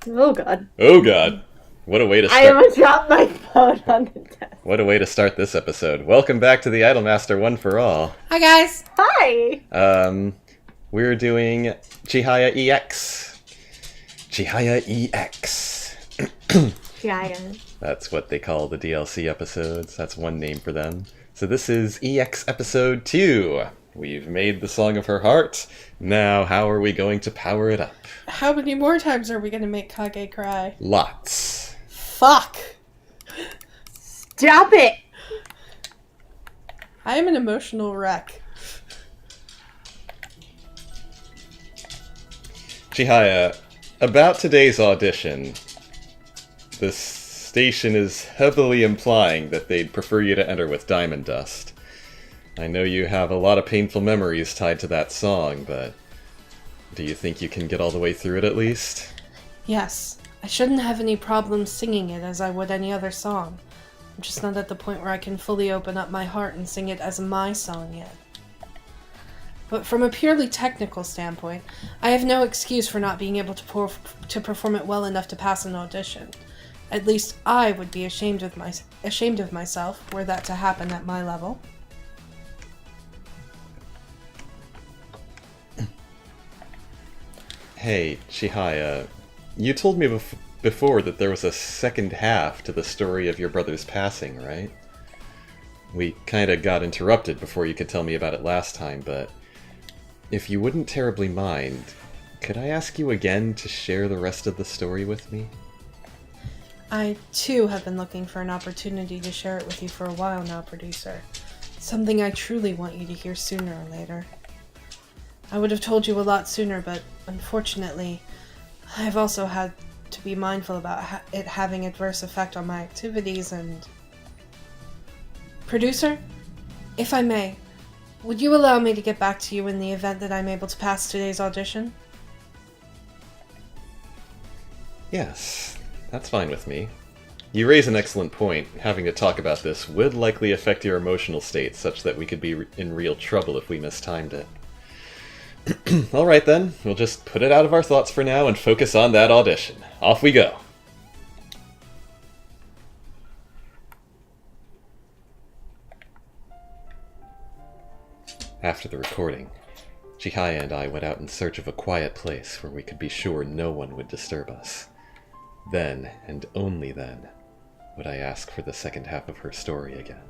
Oh god. Oh god. What a way to I start. almost dropped my phone on the desk. What a way to start this episode. Welcome back to the Idolm ster One for All. Hi guys! Hi! We're doing Chihaya EX. Chihaya EX. Chihaya. That's what they call the DLC episodes. That's one name for them. So this is EX episode 2. We've made the Song of Her Heart. Now, how are we going to power it up? How many more times are we gonna make Kage cry? Lots. Fuck! Stop it! I am an emotional wreck. Chihaya, about today's audition, the station is heavily implying that they'd prefer you to enter with Diamond Dust. I know you have a lot of painful memories tied to that song, but do you think you can get all the way through it at least? Yes, I shouldn't have any problems singing it as I would any other song. I'm just not at the point where I can fully open up my heart and sing it as my song yet. But from a purely technical standpoint, I have no excuse for not being able to perform it well enough to pass an audition. At least I would be ashamed of myself were that to happen at my level. Hey, Chihaya, you told me before that there was a second half to the story of your brother's passing, right? We kinda got interrupted before you could tell me about it last time, but if you wouldn't terribly mind, could I ask you again to share the rest of the story with me? I, too, have been looking for an opportunity to share it with you for a while now, producer. Something I truly want you to hear sooner or later. I would have told you a lot sooner, but unfortunately, I've also had to be mindful about it having adverse effect on my activities and... Producer, if I may, would you allow me to get back to you in the event that I'm able to pass today's audition? Yes, that's fine with me. You raise an excellent point. Having to talk about this would likely affect your emotional state, such that we could be in real trouble if we mistimed it. Alright then, we'll just put it out of our thoughts for now and focus on that audition. Off we go! After the recording, Chihaya and I went out in search of a quiet place where we could be sure no one would disturb us. Then, and only then, would I ask for the second half of her story again.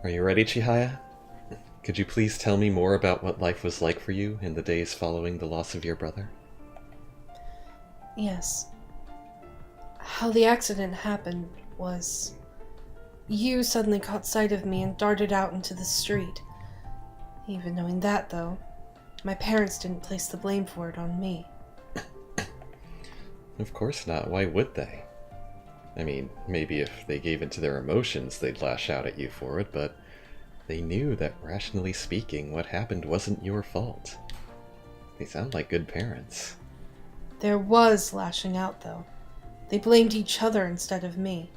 Are you ready, Chihaya? Could you please tell me more about what life was like for you in the days following the loss of your brother? Yes. How the accident happened was... You suddenly caught sight of me and darted out into the street. Even knowing that, though, my parents didn't place the blame for it on me. Of course not. Why would they? I mean, maybe if they gave into their emotions, they'd lash out at you for it, but they knew that, rationally speaking, what happened wasn't your fault. They sound like good parents. There was lashing out, though. They blamed each other instead of me.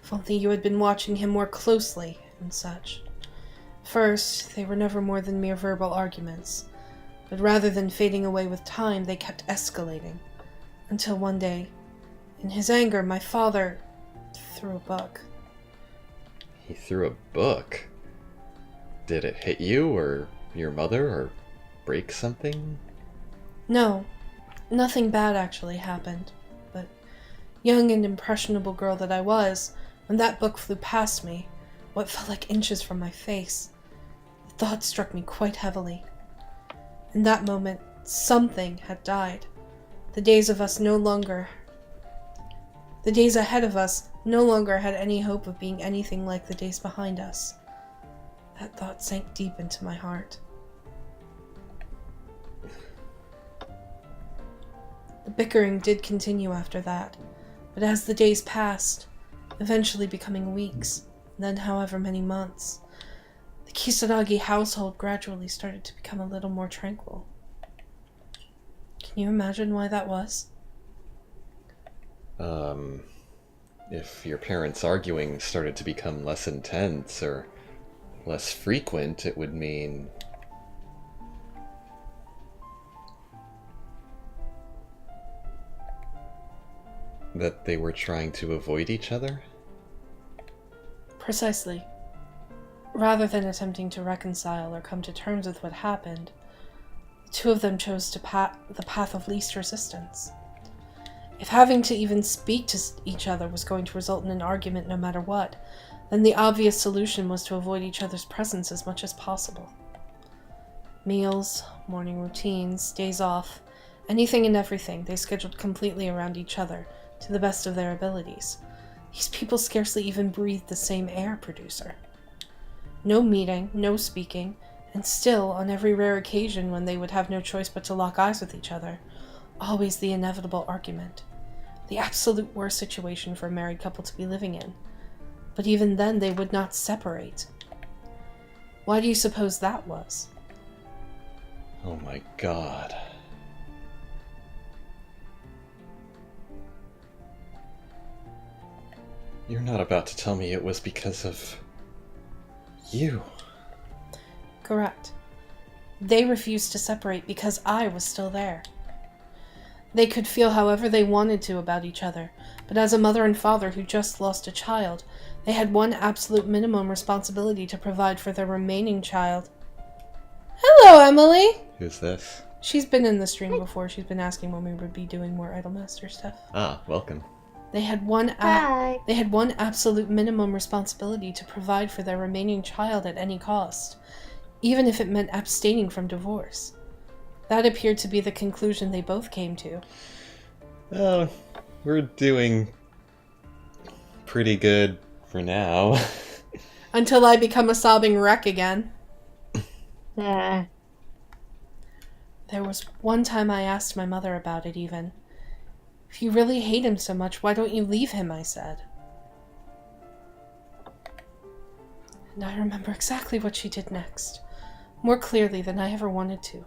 If only you had been watching him more closely, and such. First, they were never more than mere verbal arguments, but rather than fading away with time, they kept escalating. Until one day, in his anger, my father threw a book. He threw a book? Did it hit you, or your mother, or break something? No, nothing bad actually happened, but young and impressionable girl that I was, when that book flew past me, what felt like inches from my face, the thought struck me quite heavily. In that moment, something had died. The days ahead of us no longer had any hope of being anything like the days behind us. That thought sank deep into my heart. The bickering did continue after that, but as the days passed, eventually becoming weeks, then however many months, the Kisaragi household gradually started to become a little more tranquil. Can you imagine why that was? If your parents' arguing started to become less intense or less frequent, it would mean That they were trying to avoid each other? Precisely. Rather than attempting to reconcile or come to terms with what happened, the two of them chose the path of least resistance. If having to even speak to each other was going to result in an argument no matter what, then the obvious solution was to avoid each other's presence as much as possible. Meals, morning routines, days off, anything and everything they scheduled completely around each other, to the best of their abilities. These people scarcely even breathed the same air, producer. No meeting, no speaking, and still, on every rare occasion when they would have no choice but to lock eyes with each other, always the inevitable argument. The absolute worst situation for a married couple to be living in. But even then, they would not separate. Why do you suppose that was? Oh my god. You're not about to tell me it was because of... you. Correct. They refused to separate because I was still there. They could feel however they wanted to about each other, but as a mother and father who just lost a child, they had one absolute minimum responsibility to provide for their remaining child. Hello, Emily! Who's this? She's been in the stream before. She's been asking when we would be doing more Idolm ster stuff. Ah, welcome. They had one absolute minimum responsibility to provide for their remaining child at any cost, even if it meant abstaining from divorce. That appeared to be the conclusion they both came to. Oh, we're doing pretty good for now. Until I become a sobbing wreck again. Yeah. There was one time I asked my mother about it even. If you really hate him so much, why don't you leave him, I said. And I remember exactly what she did next, more clearly than I ever wanted to.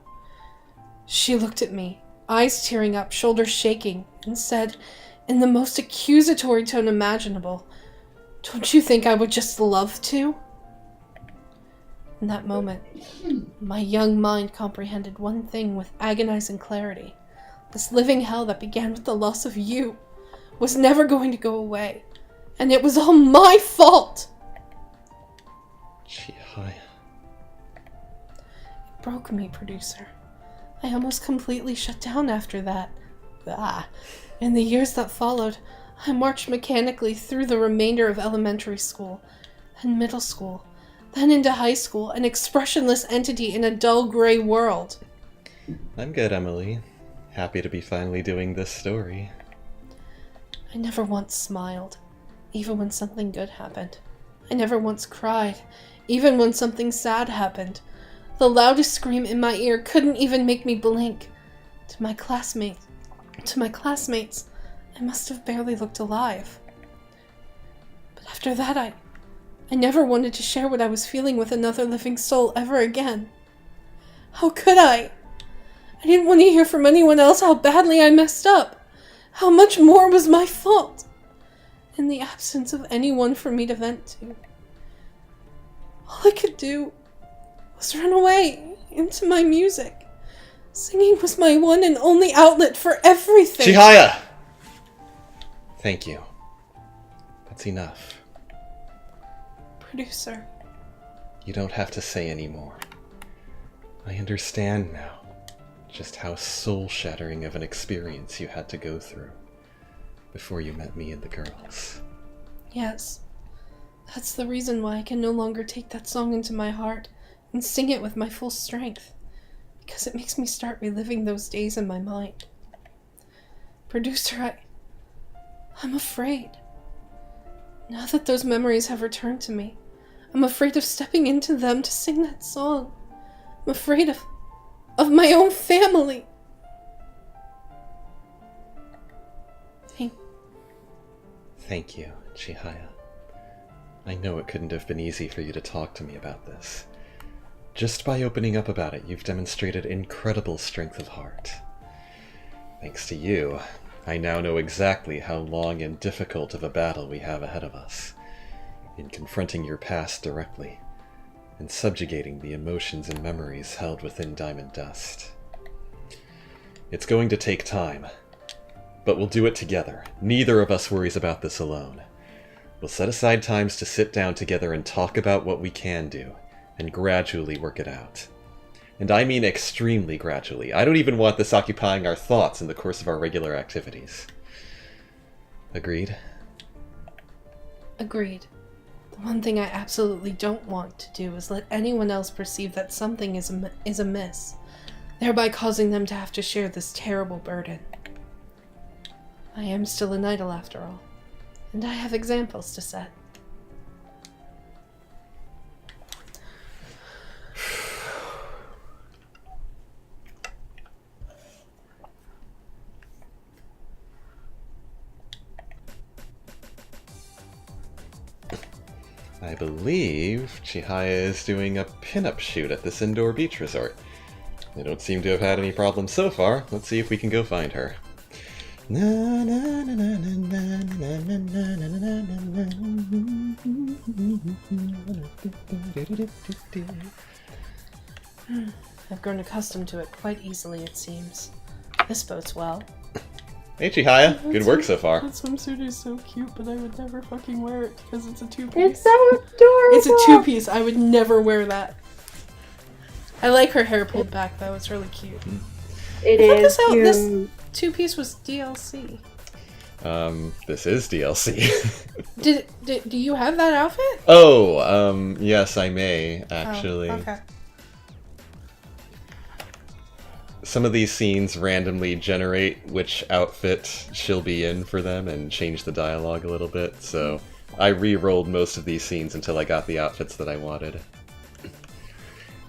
She looked at me, eyes tearing up, shoulders shaking, and said, in the most accusatory tone imaginable, "Don't you think I would just love to?" In that moment, my young mind comprehended one thing with agonizing clarity. This living hell that began with the loss of you was never going to go away, and it was all my fault! Chihaya. It broke me, producer. I almost completely shut down after that. In the years that followed, I marched mechanically through the remainder of elementary school, then middle school, then into high school, an expressionless entity in a dull gray world. I'm good, Emily. Happy to be finally doing this story. I never once smiled, even when something good happened. I never once cried, even when something sad happened. The loudest scream in my ear couldn't even make me blink. To my classmates, I must have barely looked alive. But after that, I never wanted to share what I was feeling with another living soul ever again. How could I? I didn't want to hear from anyone else how badly I messed up. How much more was my fault. In the absence of anyone for me to vent to. All I could do was run away into my music. Singing was my one and only outlet for everything. Chihaya! Thank you. That's enough. Producer. You don't have to say any more. I understand now just how soul-shattering of an experience you had to go through before you met me and the girls. Yes. That's the reason why I can no longer take that song into my heart and sing it with my full strength. Because it makes me start reliving those days in my mind. Producer, I'm afraid. Now that those memories have returned to me, I'm afraid of stepping into them to sing that song. I'm afraid of my own family. Thank you, Chihaya. I know it couldn't have been easy for you to talk to me about this. Just by opening up about it, you've demonstrated incredible strength of heart. Thanks to you, I now know exactly how long and difficult of a battle we have ahead of us in confronting your past directly and subjugating the emotions and memories held within Diamond Dust. It's going to take time, But we'll do it together. Neither of us worries about this alone. We'll set aside times to sit down together and talk about what we can do, and gradually work it out. And I mean extremely gradually. I don't even want this occupying our thoughts in the course of our regular activities. Agreed? Agreed. The one thing I absolutely don't want to do is let anyone else perceive that something is amiss, thereby causing them to have to share this terrible burden. I am still an idol after all, and I have examples to set. I believe Chihaya is doing a pin-up shoot at this indoor beach resort. They don't seem to have had any problems so far. Let's see if we can go find her. I've grown accustomed to it quite easily, it seems. This bodes well. Hey Chihaya, good work so far. That swimsuit is so cute, but I would never fucking wear it because it's a two-piece. It's so adorable! It's a two-piece. I would never wear that. I like her hair pulled back though. It's really cute. It I thought is cute. this two-piece was DLC. This is DLC. Do you have that outfit? Oh, yes, I may, actually. Oh, okay. Some of these scenes randomly generate which outfit she'll be in for them and change the dialogue a little bit, so I re-rolled most of these scenes until I got the outfits that I wanted.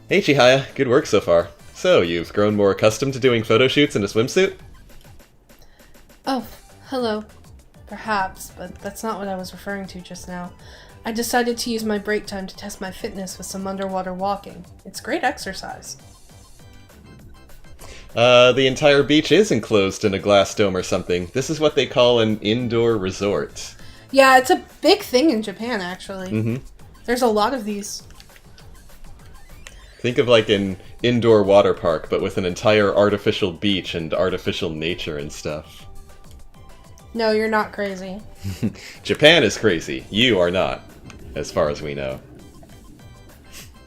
Hey Chihaya, good work so far. So, you've grown more accustomed to doing photo shoots in a swimsuit? Oh, hello. Perhaps, but that's not what I was referring to just now. I decided to use my break time to test my fitness with some underwater walking. It's great exercise. The entire beach is enclosed in a glass dome or something. This is what they call an indoor resort. Yeah, it's a big thing in Japan, actually. Mm-hmm. There's a lot of these. Think of like an indoor water park, but with an entire artificial beach and artificial nature and stuff. No, you're not crazy. Japan is crazy. You are not, as far as we know.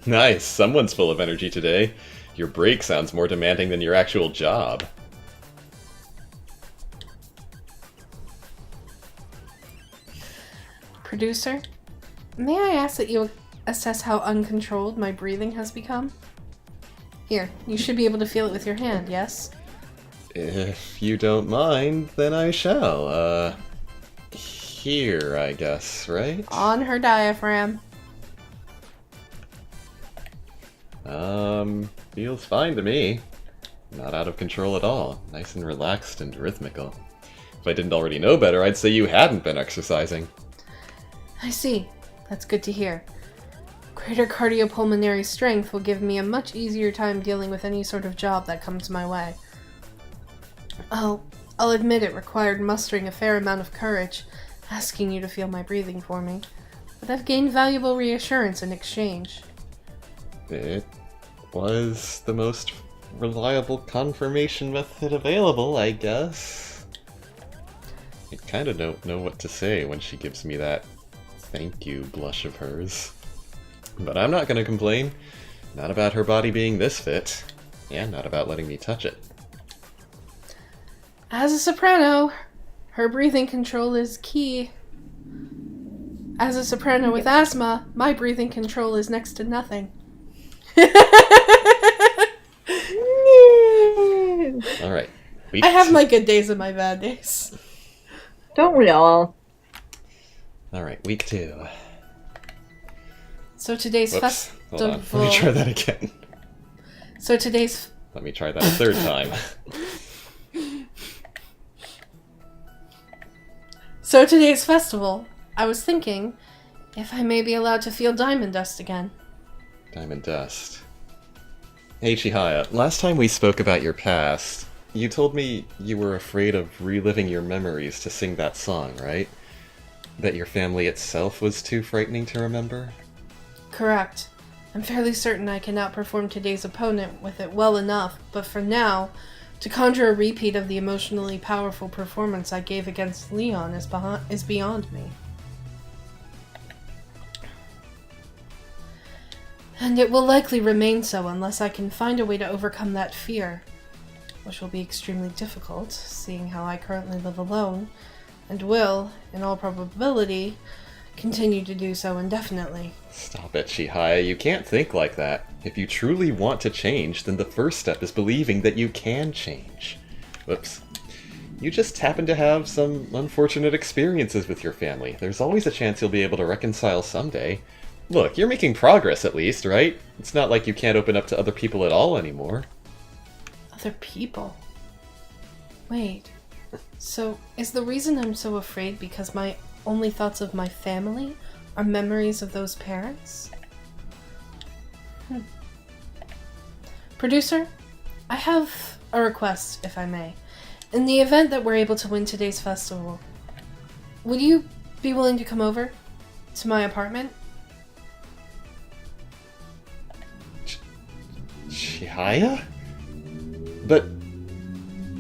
Nice, someone's full of energy today. Your break sounds more demanding than your actual job. Producer, may I ask that you assess how uncontrolled my breathing has become? Here, you should be able to feel it with your hand, yes? If you don't mind, then I shall. Here, I guess, right? On her diaphragm. Feels fine to me. Not out of control at all. Nice and relaxed and rhythmical. If I didn't already know better, I'd say you hadn't been exercising. I see. That's good to hear. Greater cardiopulmonary strength will give me a much easier time dealing with any sort of job that comes my way. I'll admit it required mustering a fair amount of courage, asking you to feel my breathing for me, but I've gained valuable reassurance in exchange. It was the most reliable confirmation method available, I guess. I kinda don't know what to say when she gives me that thank you blush of hers. But I'm not gonna complain. Not about her body being this fit, and not about letting me touch it. As a soprano, her breathing control is key. As a soprano with asthma, my breathing control is next to nothing. Alright. I have my good days and my bad days. Don't we all? Alright, week 2. So today's Whoops. Hold on. festival... Let me try that again. So today's... Let me try that a third time. So today's festival, I was thinking if I may be allowed to feel diamond dust again. Diamond dust. Hey Chihaya, last time we spoke about your past, you told me you were afraid of reliving your memories to sing that song, right? That your family itself was too frightening to remember? Correct. I'm fairly certain I can outperform today's opponent with it well enough, but for now, To conjure a repeat of the emotionally powerful performance I gave against Leon is beyond me. And it will likely remain so unless I can find a way to overcome that fear, which will be extremely difficult, seeing how I currently live alone, and will, in all probability, continue to do so indefinitely. Stop it, Chihaya. You can't think like that. If you truly want to change, then the first step is believing that you can change. Whoops. You just happen to have some unfortunate experiences with your family. There's always a chance you'll be able to reconcile someday. Look, you're making progress at least, right? It's not like you can't open up to other people at all anymore. Other people? Wait. So, is the reason I'm so afraid because my only thoughts of my family are memories of those parents? Producer, I have a request, if I may. In the event that we're able to win today's festival, would you be willing to come over to my apartment? Chihaya? But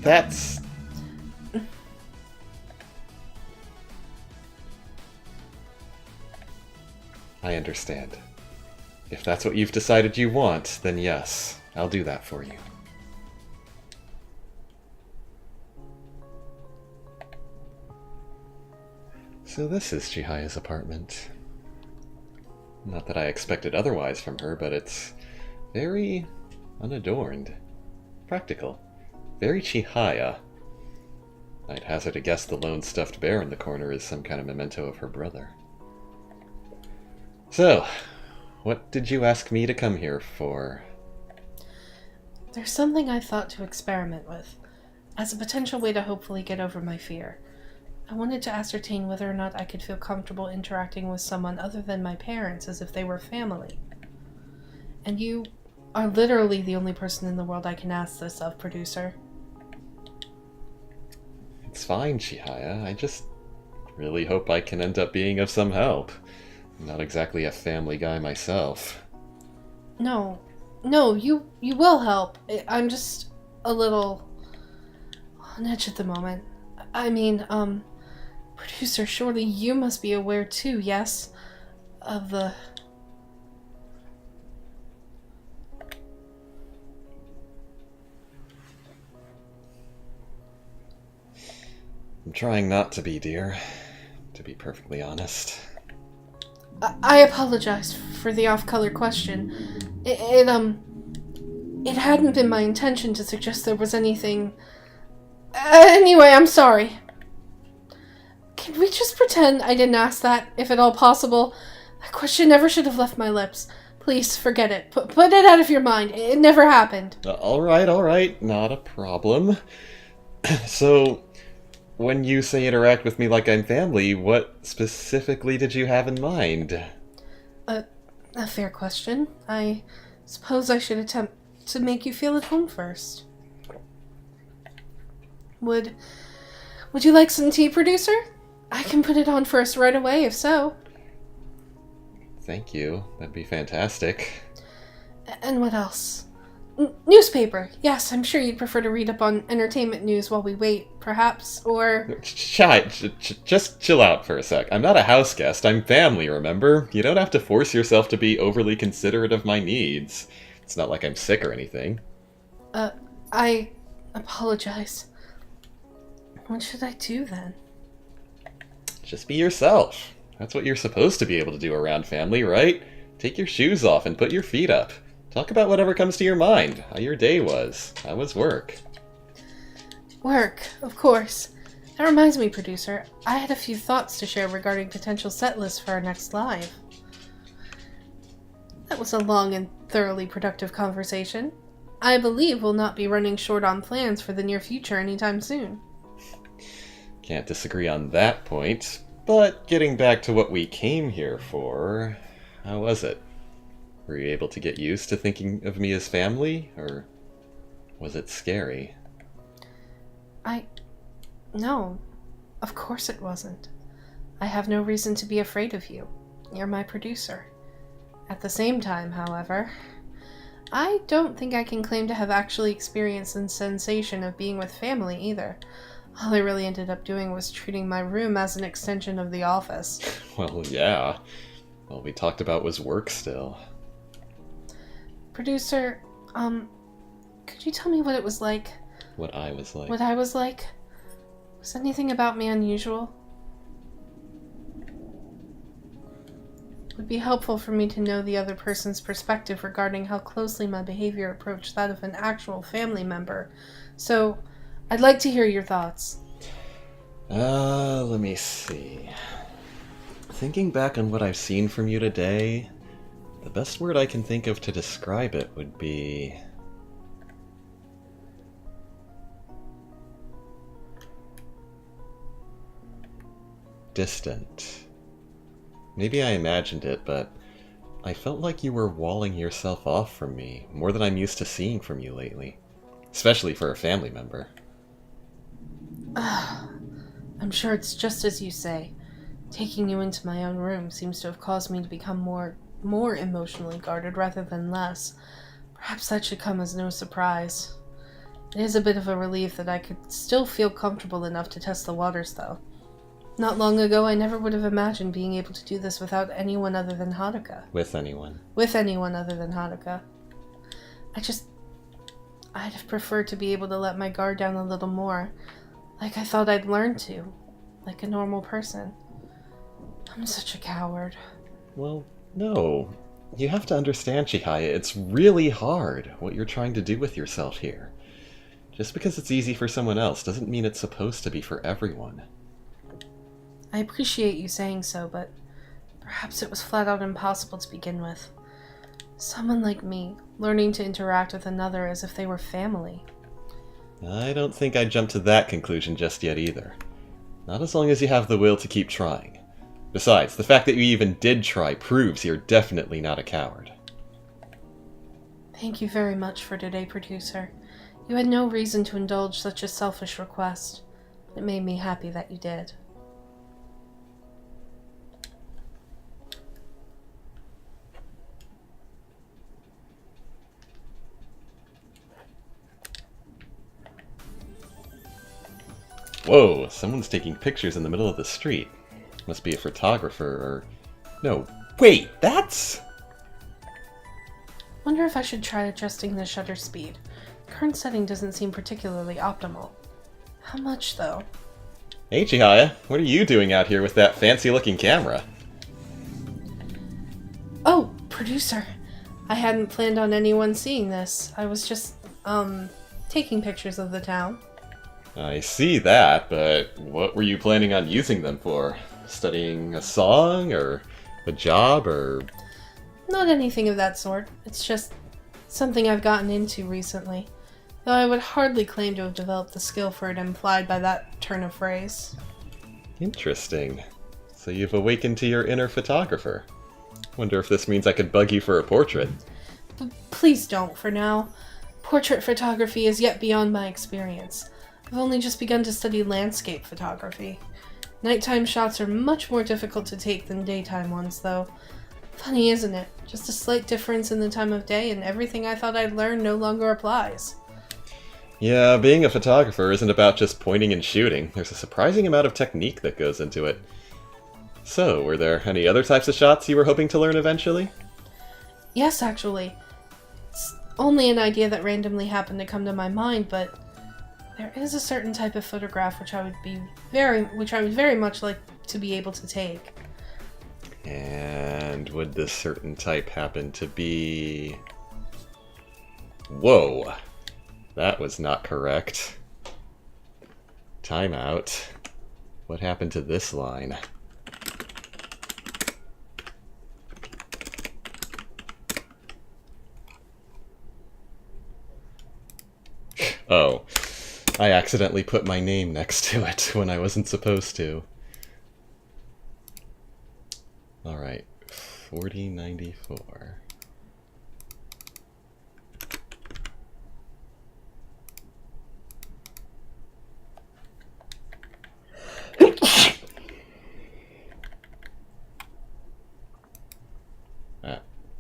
that's... I understand. If that's what you've decided you want, then yes, I'll do that for you. So this is Chihaya's apartment. Not that I expected otherwise from her, but it's very unadorned. Practical. Very Chihaya. I'd hazard a guess the lone stuffed bear in the corner is some kind of memento of her brother. So, what did you ask me to come here for? There's something I thought to experiment with, as a potential way to hopefully get over my fear. I wanted to ascertain whether or not I could feel comfortable interacting with someone other than my parents as if they were family. And you are literally the only person in the world I can ask this of, producer. It's fine, Chihaya. I just really hope I can end up being of some help. I'm not exactly a family guy myself. No, you will help. I'm just a little on edge at the moment. I mean, producer, surely you must be aware too, yes? Of the... I'm trying not to be, dear. To be perfectly honest. I apologize for the off-color question. It hadn't been my intention to suggest there was anything... Anyway, I'm sorry. Can we just pretend I didn't ask that, if at all possible? That question never should have left my lips. Please, forget it. Put it out of your mind. It never happened. Alright. Not a problem. So, when you say interact with me like I'm family, what specifically did you have in mind? A fair question. I suppose I should attempt to make you feel at home first. Would you like some tea, producer? I can put it on for us right away, if so. Thank you. That'd be fantastic. And what else? Newspaper. Yes, I'm sure you'd prefer to read up on entertainment news while we wait, perhaps, or... Just chill out for a sec. I'm not a house guest. I'm family, remember? You don't have to force yourself to be overly considerate of my needs. It's not like I'm sick or anything. I apologize. What should I do then? Just be yourself. That's what you're supposed to be able to do around family, right? Take your shoes off and put your feet up. Talk about whatever comes to your mind. How your day was. How was work? Work, of course. That reminds me, producer. I had a few thoughts to share regarding potential set lists for our next live. That was a long and thoroughly productive conversation. I believe we'll not be running short on plans for the near future anytime soon. Can't disagree on that point. But getting back to what we came here for, how was it? Were you able to get used to thinking of me as family, or was it scary? No, of course it wasn't. I have no reason to be afraid of you. You're my producer. At the same time, however, I don't think I can claim to have actually experienced the sensation of being with family either. All I really ended up doing was treating my room as an extension of the office. Well, yeah. All we talked about was work still. Producer, could you tell me what it was like? What I was like. What I was like? Was anything about me unusual? It would be helpful for me to know the other person's perspective regarding how closely my behavior approached that of an actual family member. So, I'd like to hear your thoughts. Let me see. Thinking back on what I've seen from you today, the best word I can think of to describe it would be... distant. Maybe I imagined it, but I felt like you were walling yourself off from me more than I'm used to seeing from you lately. Especially for a family member. I'm sure it's just as you say. Taking you into my own room seems to have caused me to become more emotionally guarded rather than less. Perhaps that should come as no surprise. It is a bit of a relief that I could still feel comfortable enough to test the waters, though. Not long ago, I never would have imagined being able to do this without anyone other than Haruka. With anyone. With anyone other than Haruka. I'd have preferred to be able to let my guard down a little more, like I thought I'd learned to, like a normal person. I'm such a coward. Well, no. You have to understand, Chihaya, it's really hard what you're trying to do with yourself here. Just because it's easy for someone else doesn't mean it's supposed to be for everyone. I appreciate you saying so, but perhaps it was flat out impossible to begin with. Someone like me, learning to interact with another as if they were family. I don't think I'd jump to that conclusion just yet either. Not as long as you have the will to keep trying. Besides, the fact that you even did try proves you're definitely not a coward. Thank you very much for today, producer. You had no reason to indulge such a selfish request. It made me happy that you did. Whoa, someone's taking pictures in the middle of the street. Must be a photographer or... No, wait, that's... Wonder if I should try adjusting the shutter speed. Current setting doesn't seem particularly optimal. How much, though? Hey Chihaya, what are you doing out here with that fancy-looking camera? Oh, producer. I hadn't planned on anyone seeing this. I was just, taking pictures of the town. I see that, but what were you planning on using them for? Studying a song, or a job, or... Not anything of that sort. It's just something I've gotten into recently. Though I would hardly claim to have developed the skill for it implied by that turn of phrase. Interesting. So you've awakened to your inner photographer. Wonder if this means I could bug you for a portrait. Please don't, for now. Portrait photography is yet beyond my experience. I've only just begun to study landscape photography. Nighttime shots are much more difficult to take than daytime ones, though. Funny, isn't it? Just a slight difference in the time of day, and everything I thought I'd learn no longer applies. Yeah, being a photographer isn't about just pointing and shooting. There's a surprising amount of technique that goes into it. So, were there any other types of shots you were hoping to learn eventually? Yes, actually. It's only an idea that randomly happened to come to my mind, but there is a certain type of photograph which I would very much like to be able to take. And would this certain type happen to be... Whoa! That was not correct. Time out. What happened to this line? Oh. I accidentally put my name next to it when I wasn't supposed to. Alright, 4094.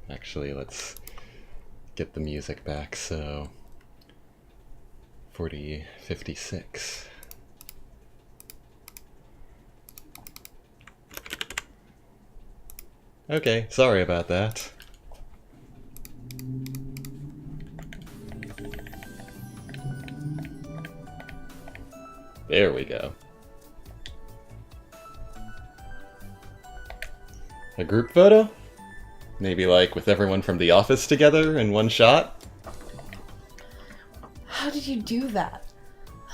Actually, let's get the music back, so 4056. Okay, sorry about that. There we go. A group photo? Maybe like with everyone from the office together in one shot? How did you do that?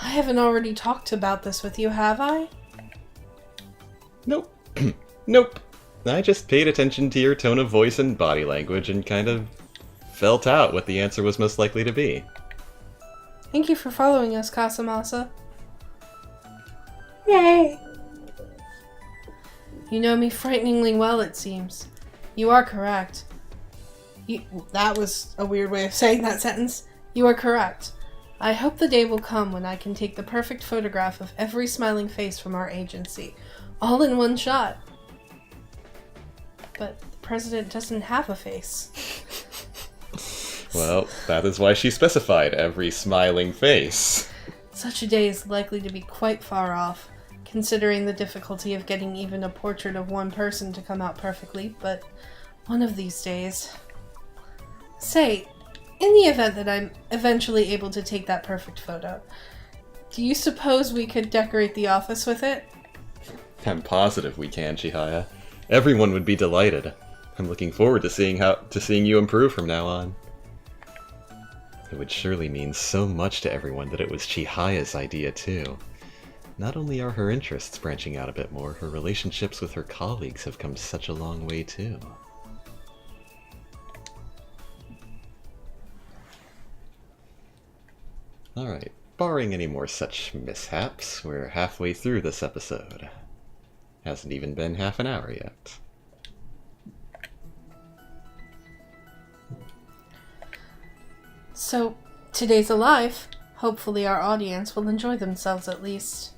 I haven't already talked about this with you, have I? Nope. Nope. I just paid attention to your tone of voice and body language and kind of felt out what the answer was most likely to be. Thank you for following us, Casamasa. Yay! You know me frighteningly well, it seems. You are correct. That was a weird way of saying that sentence. You are correct. I hope the day will come when I can take the perfect photograph of every smiling face from our agency, all in one shot. But the president doesn't have a face. Well, that is why she specified every smiling face. Such a day is likely to be quite far off, considering the difficulty of getting even a portrait of one person to come out perfectly, but one of these days... Say, in the event that I'm eventually able to take that perfect photo, do you suppose we could decorate the office with it? I'm positive we can, Chihaya. Everyone would be delighted. I'm looking forward to seeing you improve from now on. It would surely mean so much to everyone that it was Chihaya's idea too. Not only are her interests branching out a bit more, her relationships with her colleagues have come such a long way too. Alright, barring any more such mishaps, we're halfway through this episode. Hasn't even been half an hour yet. So, today's alive. Hopefully our audience will enjoy themselves at least.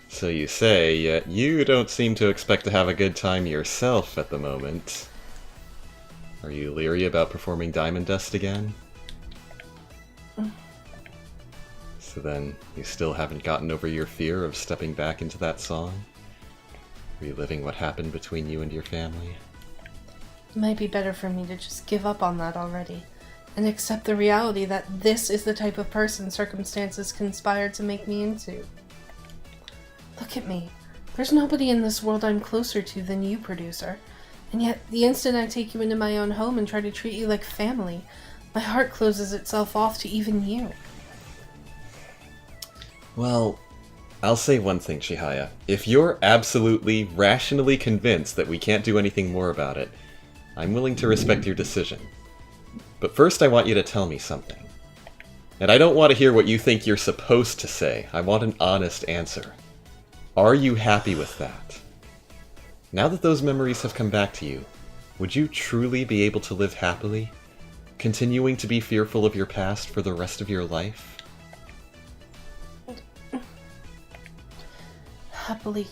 So you say, yet you don't seem to expect to have a good time yourself at the moment. Are you leery about performing Diamond Dust again? So then, you still haven't gotten over your fear of stepping back into that song? Reliving what happened between you and your family? It might be better for me to just give up on that already, and accept the reality that this is the type of person circumstances conspired to make me into. Look at me. There's nobody in this world I'm closer to than you, producer. And yet, the instant I take you into my own home and try to treat you like family, my heart closes itself off to even you. Well, I'll say one thing, Chihaya. If you're absolutely, rationally convinced that we can't do anything more about it, I'm willing to respect your decision. But first I want you to tell me something. And I don't want to hear what you think you're supposed to say. I want an honest answer. Are you happy with that? Now that those memories have come back to you, would you truly be able to live happily? Continuing to be fearful of your past for the rest of your life? Happily.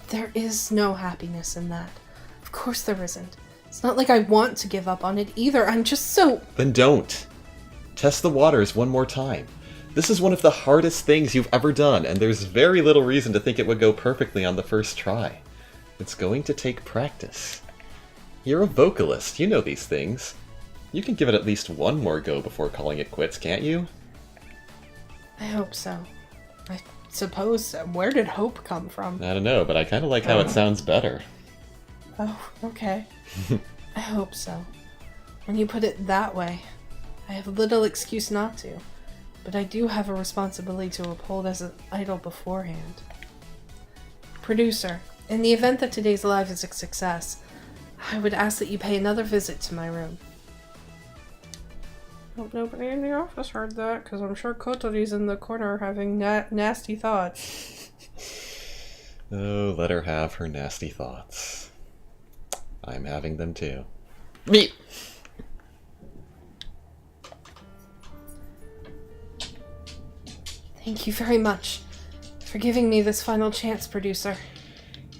There is no happiness in that. Of course there isn't. It's not like I want to give up on it either. I'm just so... Then don't. Test the waters one more time. This is one of the hardest things you've ever done, and there's very little reason to think it would go perfectly on the first try. It's going to take practice. You're a vocalist, you know these things. You can give it at least one more go before calling it quits, can't you? I hope so. I suppose so. Where did hope come from? I don't know, but I kind of like how it sounds better. Oh, okay. I hope so. When you put it that way, I have little excuse not to. But I do have a responsibility to uphold as an idol beforehand. Producer, in the event that today's live is a success, I would ask that you pay another visit to my room. Hope nobody in the office heard that, because I'm sure Kotori's in the corner having nasty thoughts. Oh, let her have her nasty thoughts. I'm having them too. Me! Thank you very much for giving me this final chance, producer.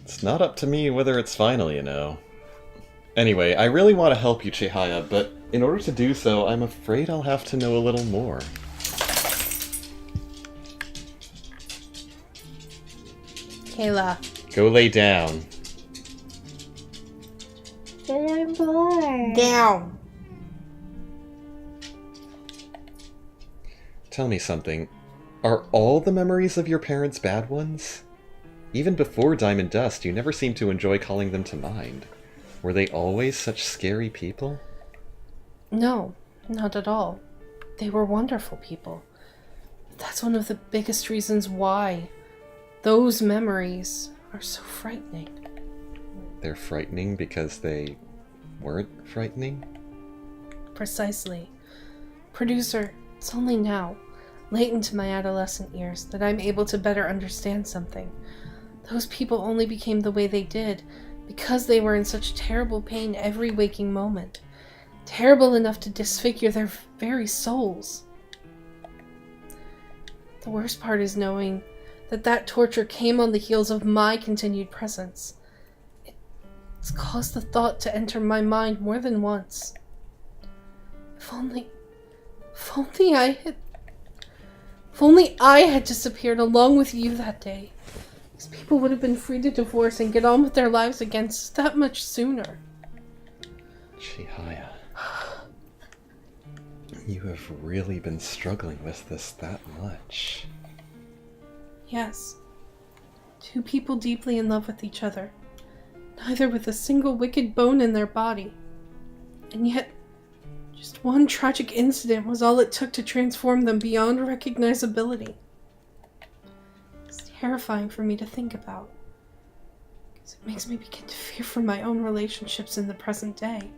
It's not up to me whether it's final, you know. Anyway, I really want to help you, Chihaya, but in order to do so, I'm afraid I'll have to know a little more. Kayla. Go lay down. But I'm bored. Down. Tell me something. Are all the memories of your parents bad ones? Even before Diamond Dust, you never seemed to enjoy calling them to mind. Were they always such scary people? No, not at all. They were wonderful people. That's one of the biggest reasons why those memories are so frightening. They're frightening because they weren't frightening? Precisely. Producer, it's only now, late into my adolescent years, that I'm able to better understand something. Those people only became the way they did because they were in such terrible pain every waking moment. Terrible enough to disfigure their very souls. The worst part is knowing that that torture came on the heels of my continued presence. It's caused the thought to enter my mind more than once. If only I had disappeared along with you that day, these people would have been free to divorce and get on with their lives again that much sooner. Chihaya. You have really been struggling with this that much. Yes. Two people deeply in love with each other, neither with a single wicked bone in their body. And yet, just one tragic incident was all it took to transform them beyond recognizability. It's terrifying for me to think about, because it makes me begin to fear for my own relationships in the present day.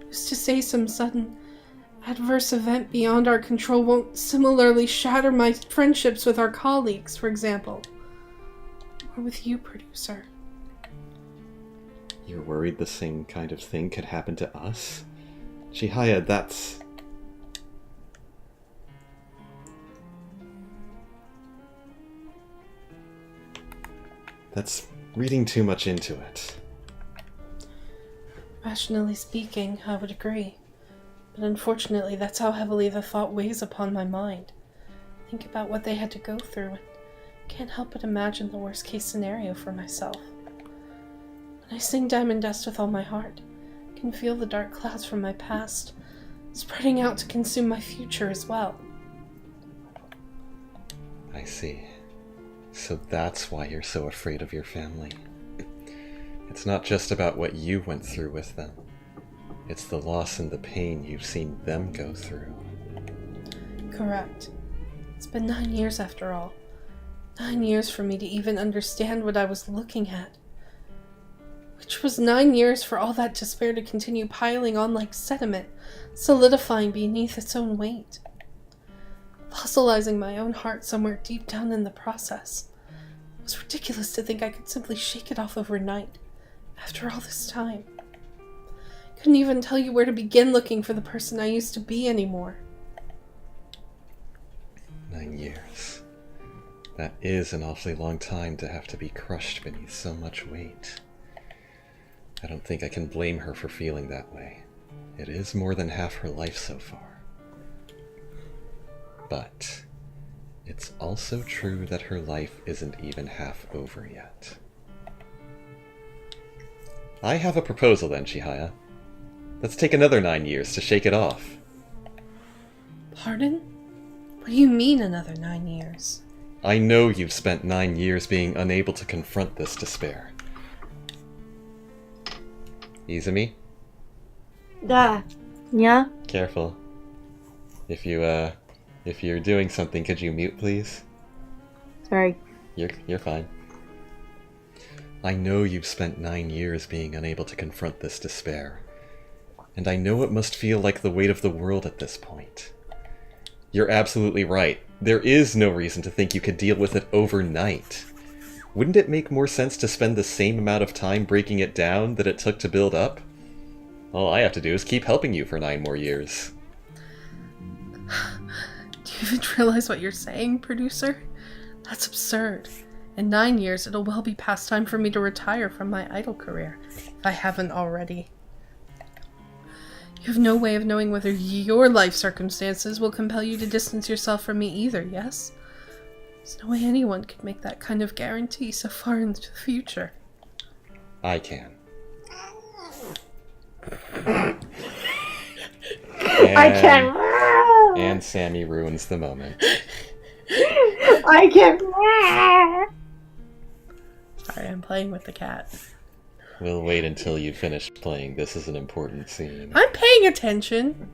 Who's to say some sudden, adverse event beyond our control won't similarly shatter my friendships with our colleagues, for example? Or with you, producer. You're worried the same kind of thing could happen to us? Chihaya, that's... That's reading too much into it. Rationally speaking, I would agree. But unfortunately, that's how heavily the thought weighs upon my mind. Think about what they had to go through, and can't help but imagine the worst case scenario for myself. When I sing Diamond Dust with all my heart, I can feel the dark clouds from my past spreading out to consume my future as well. I see. So that's why you're so afraid of your family. It's not just about what you went through with them. It's the loss and the pain you've seen them go through. Correct. It's been 9 years after all. 9 years for me to even understand what I was looking at. Which was 9 years for all that despair to continue piling on like sediment, solidifying beneath its own weight. Fossilizing my own heart somewhere deep down in the process. It was ridiculous to think I could simply shake it off overnight, after all this time. Couldn't even tell you where to begin looking for the person I used to be anymore. 9 years. That is an awfully long time to have to be crushed beneath so much weight. I don't think I can blame her for feeling that way. It is more than half her life so far. But it's also true that her life isn't even half over yet. I have a proposal then, Chihaya. Let's take another 9 years to shake it off. Pardon? What do you mean another 9 years? I know you've spent 9 years being unable to confront this despair. Izumi? Da. Yeah? Careful. If you're doing something, could you mute, please? Sorry. You're fine. I know you've spent 9 years being unable to confront this despair. And I know it must feel like the weight of the world at this point. You're absolutely right. There is no reason to think you could deal with it overnight. Wouldn't it make more sense to spend the same amount of time breaking it down that it took to build up? All I have to do is keep helping you for 9 more years. Do you even realize what you're saying, producer? That's absurd. In 9 years, it'll well be past time for me to retire from my idol career, if I haven't already. You have no way of knowing whether your life circumstances will compel you to distance yourself from me either, yes? There's no way anyone could make that kind of guarantee so far into the future. I can. I can. And Sammy ruins the moment. I can. Sorry, I'm playing with the cat. We'll wait until you finish playing. This is an important scene. I'm paying attention.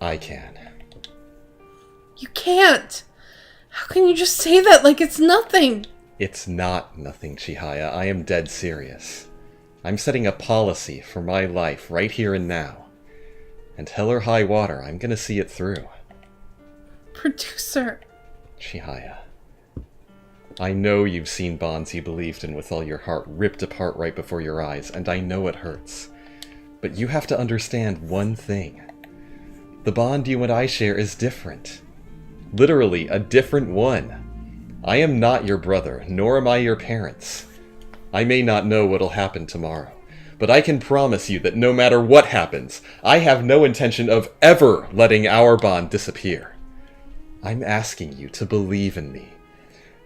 I can. You can't. How can you just say that like it's nothing? It's not nothing, Chihaya. I am dead serious. I'm setting a policy for my life right here and now. And hell or high water, I'm gonna see it through. Producer. Chihaya. I know you've seen bonds you believed in with all your heart ripped apart right before your eyes, and I know it hurts. But you have to understand one thing. The bond you and I share is different. Literally, a different one. I am not your brother, nor am I your parents. I may not know what'll happen tomorrow, but I can promise you that no matter what happens, I have no intention of ever letting our bond disappear. I'm asking you to believe in me,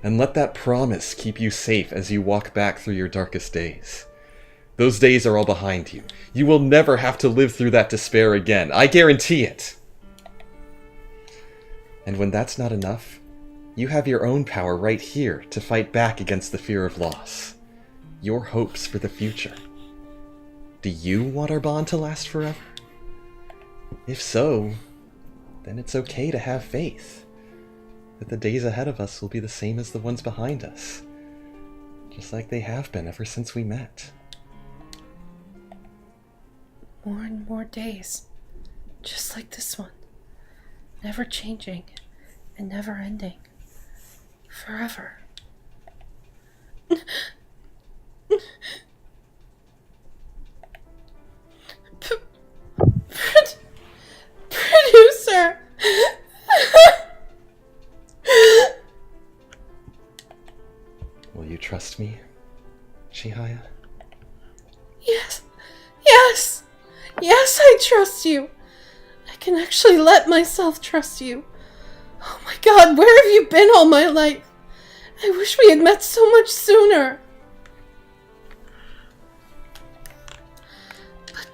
and let that promise keep you safe as you walk back through your darkest days. Those days are all behind you. You will never have to live through that despair again. I guarantee it. And when that's not enough, you have your own power right here to fight back against the fear of loss. Your hopes for the future. Do you want our bond to last forever? If so, then it's okay to have faith that the days ahead of us will be the same as the ones behind us, just like they have been ever since we met. More and more days, just like this one, never changing and never ending, forever. Producer! Will you trust me, Chihaya? Yes, yes, yes, I trust you. I can actually let myself trust you. Oh my God, where have you been all my life? I wish we had met so much sooner. But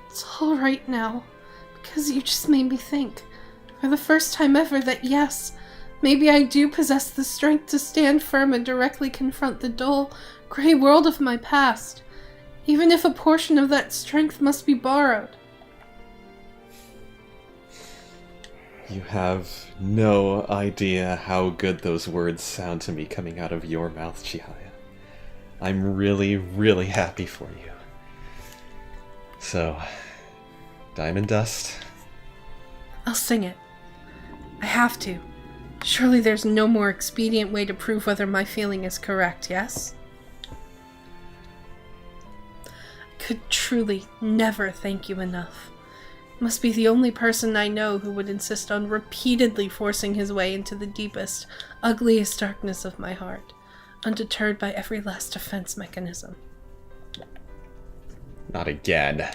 it's all right now, because you just made me think, for the first time ever, that yes, maybe I do possess the strength to stand firm and directly confront the dull, gray world of my past, even if a portion of that strength must be borrowed. You have no idea how good those words sound to me coming out of your mouth, Chihaya. I'm really, really happy for you. So, Diamond Dust? I'll sing it. I have to. Surely there's no more expedient way to prove whether my feeling is correct, yes? I could truly never thank you enough. You must be the only person I know who would insist on repeatedly forcing his way into the deepest, ugliest darkness of my heart, undeterred by every last defense mechanism. Not again.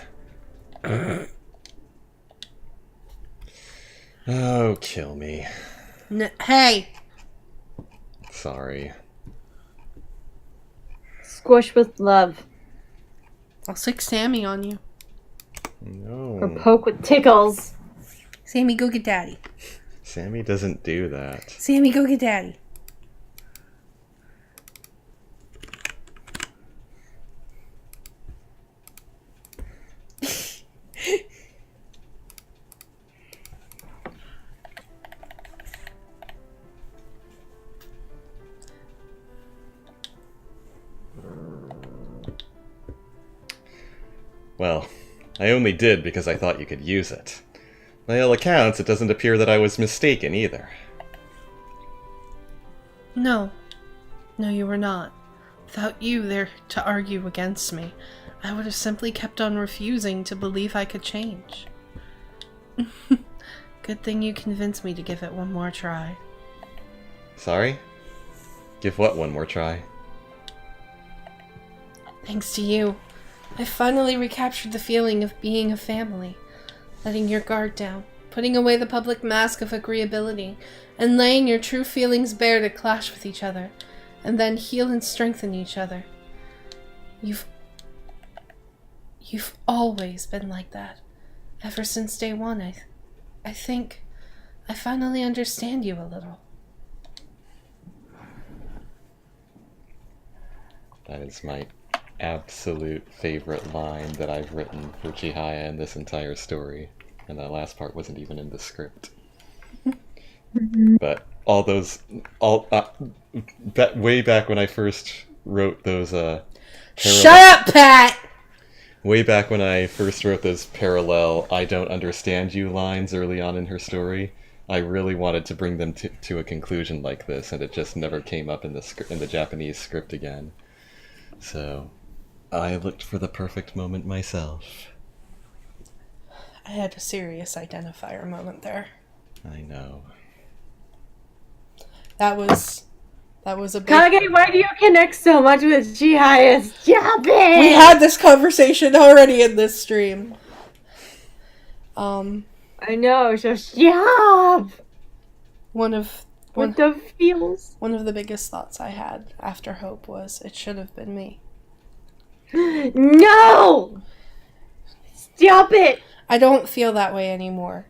Oh, kill me. Hey! Sorry. Squish with love. I'll sick Sammy on you. No. Or poke with tickles. Sammy, go get Daddy. Sammy doesn't do that. Sammy, go get Daddy. Well, I only did because I thought you could use it. By all accounts, it doesn't appear that I was mistaken either. No. No, you were not. Without you there to argue against me, I would have simply kept on refusing to believe I could change. Good thing you convinced me to give it one more try. Sorry? Give what one more try? Thanks to you, I finally recaptured the feeling of being a family. Letting your guard down, putting away the public mask of agreeability, and laying your true feelings bare to clash with each other, and then heal and strengthen each other. You've always been like that. Ever since day one, I think I finally understand you a little. That is my absolute favorite line that I've written for Chihaya in this entire story. And that last part wasn't even in the script. But way back when I first wrote those Shut up, Pat! way back when I first wrote those parallel "I don't understand you" lines early on in her story, I really wanted to bring them to a conclusion like this, and it just never came up in the Japanese script again. So I looked for the perfect moment myself. I had a serious identifier moment there. I know. That was a big... Kage, why do you connect so much with Chihaya? Stop it! We had this conversation already in this stream. I know, so stop! One of the feels? One of the biggest thoughts I had after Hope was, it should have been me. No! Stop it! I don't feel that way anymore.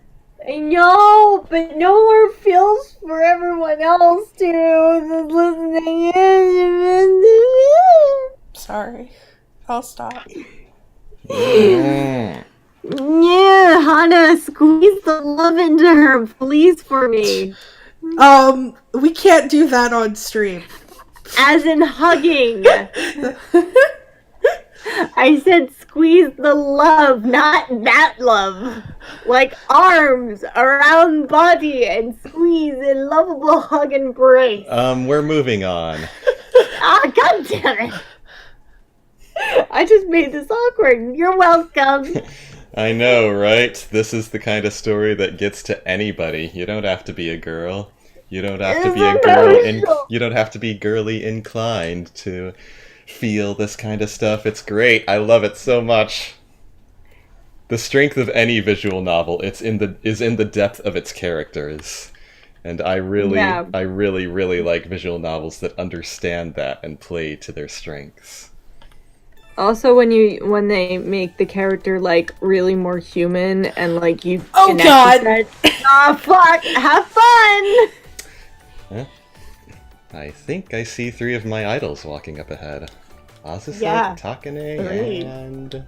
I know, but no more feels for everyone else too. That's listening in. Sorry. I'll stop. Yeah, Hana, squeeze the love into her, please, for me. We can't do that on stream. As in hugging. I said squeeze the love, not that love. Like arms around body and squeeze in lovable hug and embrace. We're moving on. Ah, God damn it. I just made this awkward. You're welcome. I know, right? This is the kind of story that gets to anybody. You don't have to be a girl. You don't have to be a girl. You don't have to be girly inclined to feel this kind of stuff. It's great. I love it so much. The strength of any visual novel is in the depth of its characters. And I really like visual novels that understand that and play to their strengths. Also, when they make the character like really more human and like you. Oh God! Oh fuck! Have fun. Huh? I think I see 3 of my idols walking up ahead. Azusa, Takane, 3. and...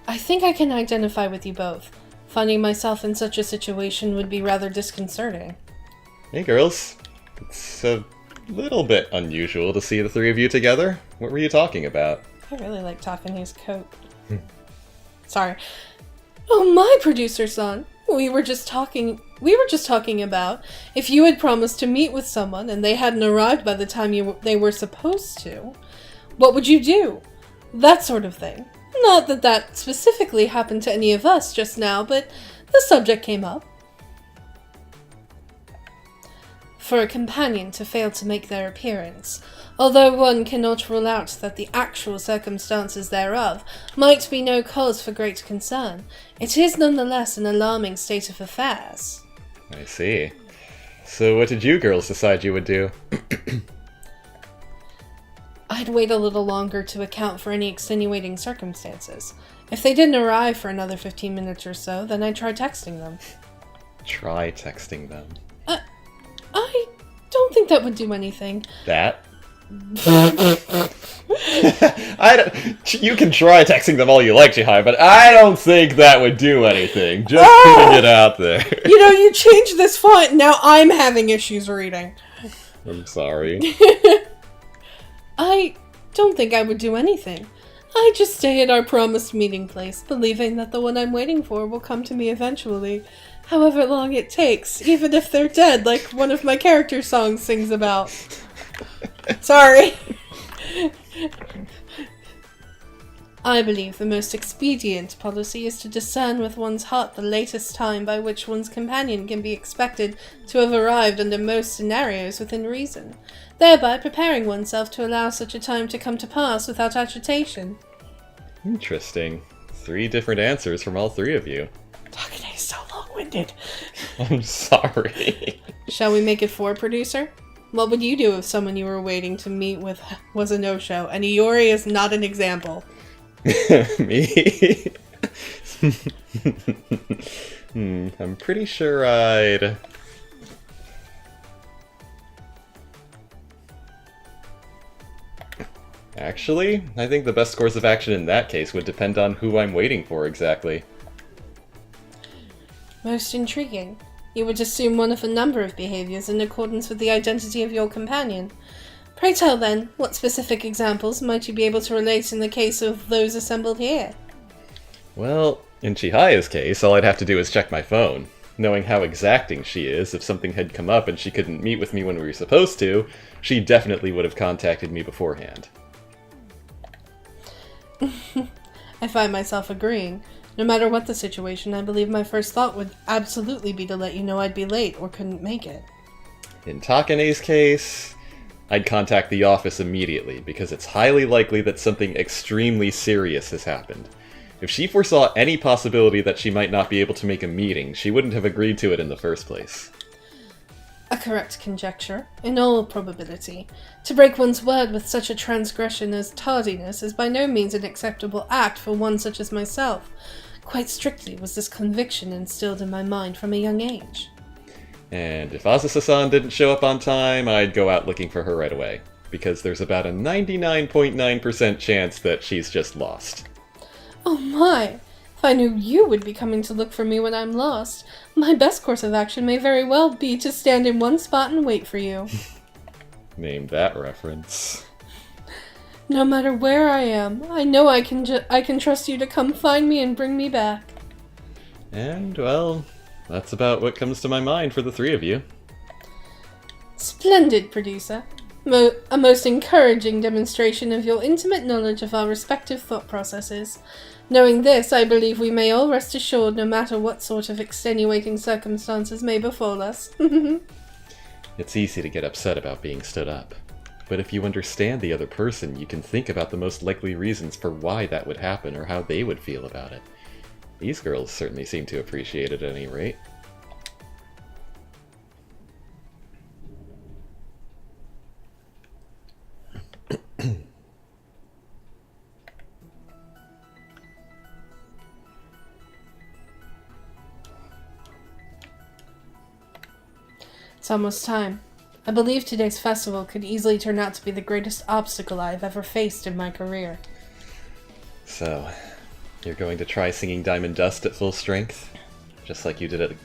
I think I can identify with you both. Finding myself in such a situation would be rather disconcerting. Hey girls. It's a little bit unusual to see the 3 of you together. What were you talking about? I really like Takane's coat. Sorry. Oh, my producer-san. We were just talking about if you had promised to meet with someone and they hadn't arrived by the time they were supposed to, what would you do? That sort of thing. Not that that specifically happened to any of us just now, but the subject came up. For a companion to fail to make their appearance, although one cannot rule out that the actual circumstances thereof might be no cause for great concern, it is nonetheless an alarming state of affairs. I see. So what did you girls decide you would do? I'd wait a little longer to account for any extenuating circumstances. If they didn't arrive for another 15 minutes or so, then I'd try texting them. Try texting them. I don't think that would do anything. That? You can try texting them all you like, Chihaya, but I don't think that would do anything. Just putting it out there. You know, you changed this font, now I'm having issues reading. I'm sorry. I don't think I would do anything. I just stay at our promised meeting place, believing that the one I'm waiting for will come to me eventually. However long it takes, even if they're dead, like one of my character songs sings about. Sorry. I believe the most expedient policy is to discern with one's heart the latest time by which one's companion can be expected to have arrived under most scenarios within reason, thereby preparing oneself to allow such a time to come to pass without agitation. Interesting. 3 different answers from all 3 of you. Takane is so long-winded. I'm sorry. Shall we make it 4, producer? What would you do if someone you were waiting to meet with was a no-show, and Iori is not an example? Me? I'm pretty sure I'd... Actually, I think the best course of action in that case would depend on who I'm waiting for exactly. Most intriguing. You would assume one of a number of behaviors in accordance with the identity of your companion. Pray tell then, what specific examples might you be able to relate in the case of those assembled here? Well, in Chihaya's case, all I'd have to do is check my phone. Knowing how exacting she is, if something had come up and she couldn't meet with me when we were supposed to, she definitely would have contacted me beforehand. I find myself agreeing. No matter what the situation, I believe my first thought would absolutely be to let you know I'd be late or couldn't make it. In Takane's case, I'd contact the office immediately, because it's highly likely that something extremely serious has happened. If she foresaw any possibility that she might not be able to make a meeting, she wouldn't have agreed to it in the first place. A correct conjecture, in all probability. To break one's word with such a transgression as tardiness is by no means an acceptable act for one such as myself. Quite strictly was this conviction instilled in my mind from a young age. And if Azusa-san didn't show up on time, I'd go out looking for her right away, because there's about a 99.9% chance that she's just lost. Oh my! If I knew you would be coming to look for me when I'm lost, my best course of action may very well be to stand in one spot and wait for you. Name that reference. No matter where I am, I know I can trust you to come find me and bring me back. And, well, that's about what comes to my mind for the 3 of you. Splendid, producer. A most encouraging demonstration of your intimate knowledge of our respective thought processes. Knowing this, I believe we may all rest assured no matter what sort of extenuating circumstances may befall us. It's easy to get upset about being stood up. But if you understand the other person, you can think about the most likely reasons for why that would happen or how they would feel about it. These girls certainly seem to appreciate it at any rate. It's almost time. I believe today's festival could easily turn out to be the greatest obstacle I have ever faced in my career. So, you're going to try singing Diamond Dust at full strength? Just like you did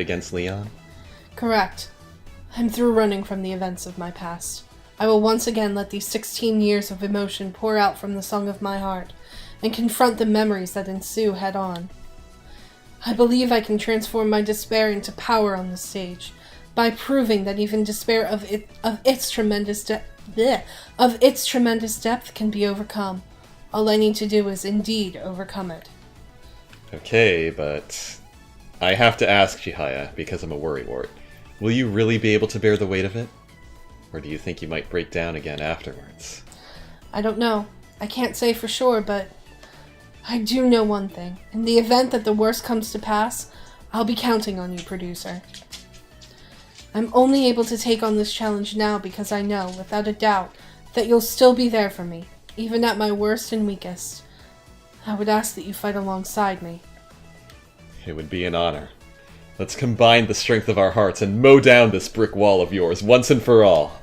against Leon? Correct. I'm through running from the events of my past. I will once again let these 16 years of emotion pour out from the song of my heart, and confront the memories that ensue head-on. I believe I can transform my despair into power on the stage, by proving that even despair of its tremendous depth can be overcome. All I need to do is indeed overcome it. Okay, but I have to ask, Chihaya, because I'm a worrywart. Will you really be able to bear the weight of it? Or do you think you might break down again afterwards? I don't know. I can't say for sure, but I do know one thing. In the event that the worst comes to pass, I'll be counting on you, producer. I'm only able to take on this challenge now because I know, without a doubt, that you'll still be there for me, even at my worst and weakest. I would ask that you fight alongside me. It would be an honor. Let's combine the strength of our hearts and mow down this brick wall of yours once and for all.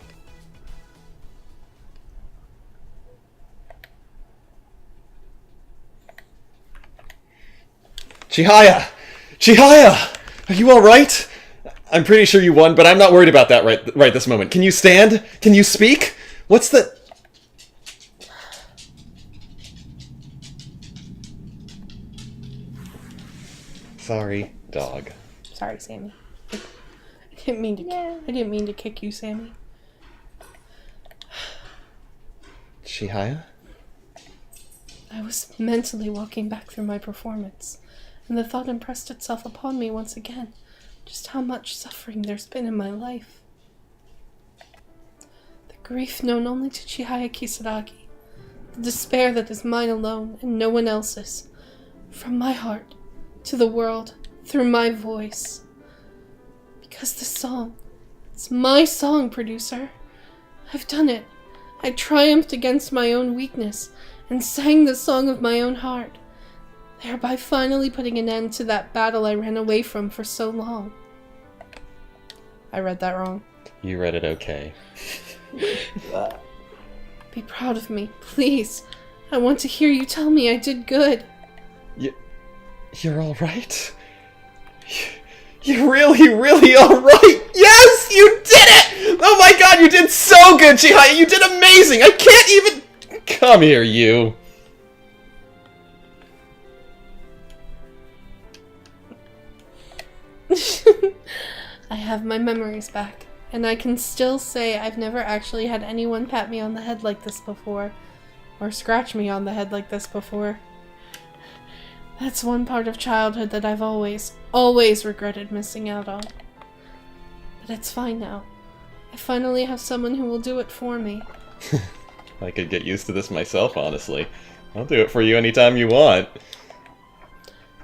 Chihaya! Chihaya! Are you alright? I'm pretty sure you won, but I'm not worried about that right this moment. Can you stand? Can you speak? What's the... Sorry, dog. Sorry, Sammy. I didn't mean to kick you, Sammy. Chihaya? I was mentally walking back through my performance, and the thought impressed itself upon me once again, just how much suffering there's been in my life. The grief known only to Chihaya Kisaragi, the despair that is mine alone and no one else's, from my heart to the world, through my voice. Because this song, it's my song, producer. I've done it. I triumphed against my own weakness and sang the song of my own heart, thereby finally putting an end to that battle I ran away from for so long. I read that wrong. You read it okay. Be proud of me, please. I want to hear you tell me I did good. You're alright? You're really alright! Yes! You did it! Oh my god, you did so good, Chihaya! You did amazing! I can't even... Come here, you! I have my memories back, and I can still say I've never actually had anyone pat me on the head like this before, or scratch me on the head like this before. That's one part of childhood that I've always regretted missing out on. But it's fine now. I finally have someone who will do it for me. I could get used to this myself, honestly. I'll do it for you anytime you want.